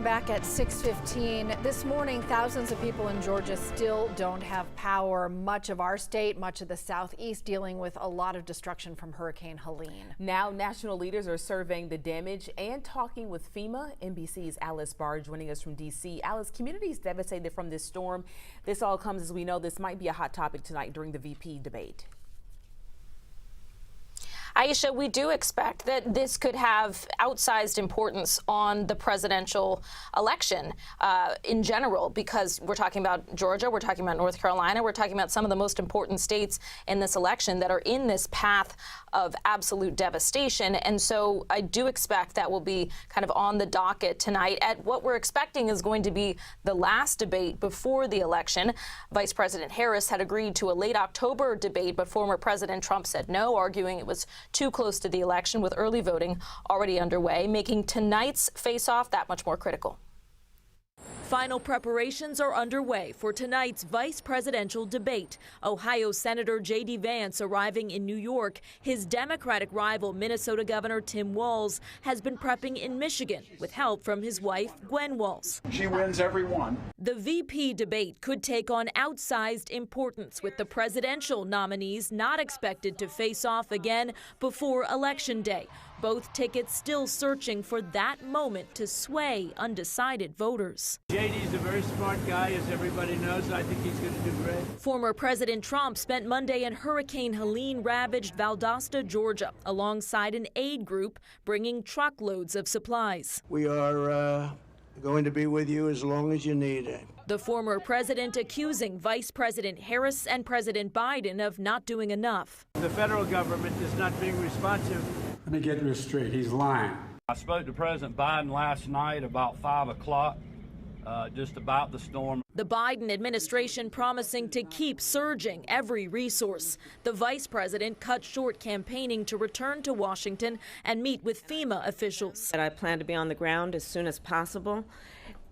Back at 6:15 this morning, thousands of people in Georgia still don't have power. Much of our state, much of the southeast, dealing with a lot of destruction from Hurricane Helene. Now national leaders are surveying the damage and talking with FEMA. NBC's Alice Barr joining us from D.C. Alice, communities devastated from this storm. This all comes as we know this might be a hot topic tonight during the VP debate. Aisha, we do expect that this could have outsized importance on the presidential election in general, because we're talking about Georgia, we're talking about North Carolina, we're talking about some of the most important states in this election that are in this path of absolute devastation. And so I do expect that will be kind of on the docket tonight at what we're expecting is going to be the last debate before the election. Vice President Harris had agreed to a late October debate, but former President Trump said no, arguing it was too close to the election with early voting already underway, making tonight's face-off that much more critical. Final preparations are underway for tonight's vice presidential debate. Ohio Senator J.D. Vance arriving in New York. His Democratic rival, Minnesota Governor Tim Walz, has been prepping in Michigan with help from his wife, Gwen Walz. She wins every one. The VP debate could take on outsized importance, with the presidential nominees not expected to face off again before Election Day. Both tickets still searching for that moment to sway undecided voters. JD's a very smart guy, as everybody knows. I think he's going to do great. Former President Trump spent Monday in Hurricane Helene ravaged Valdosta, Georgia, alongside an aid group bringing truckloads of supplies. We are going to be with you as long as you need it. The former president accusing Vice President Harris and President Biden of not doing enough. The federal government is not being responsive. Let me get this straight. He's lying. I spoke to President Biden last night about 5 o'clock, just about the storm. The Biden administration promising to keep surging every resource. The vice president cut short campaigning to return to Washington and meet with FEMA officials. I plan to be on the ground as soon as possible,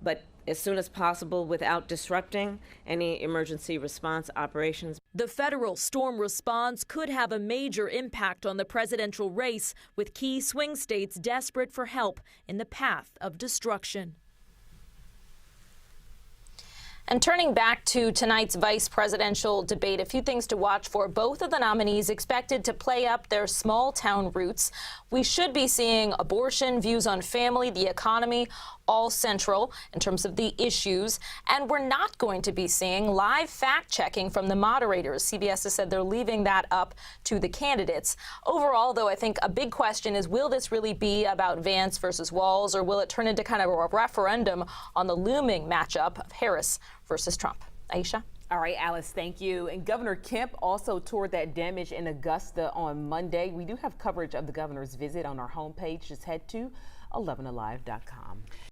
but as soon as possible without disrupting any emergency response operations. The federal storm response could have a major impact on the presidential race, with key swing states desperate for help in the path of destruction. And turning back to tonight's vice presidential debate, a few things to watch for. Both of the nominees expected to play up their small town roots. We should be seeing abortion, views on family, the economy, all central in terms of the issues. And we're not going to be seeing live fact checking from the moderators. CBS has said they're leaving that up to the candidates. Overall, though, I think a big question is, will this really be about Vance versus Walz, or will it turn into kind of a referendum on the looming matchup of Harris versus Trump? Aisha? All right, Alice, thank you. And Governor Kemp also toured that damage in Augusta on Monday. We do have coverage of the governor's visit on our homepage. Just head to 11alive.com.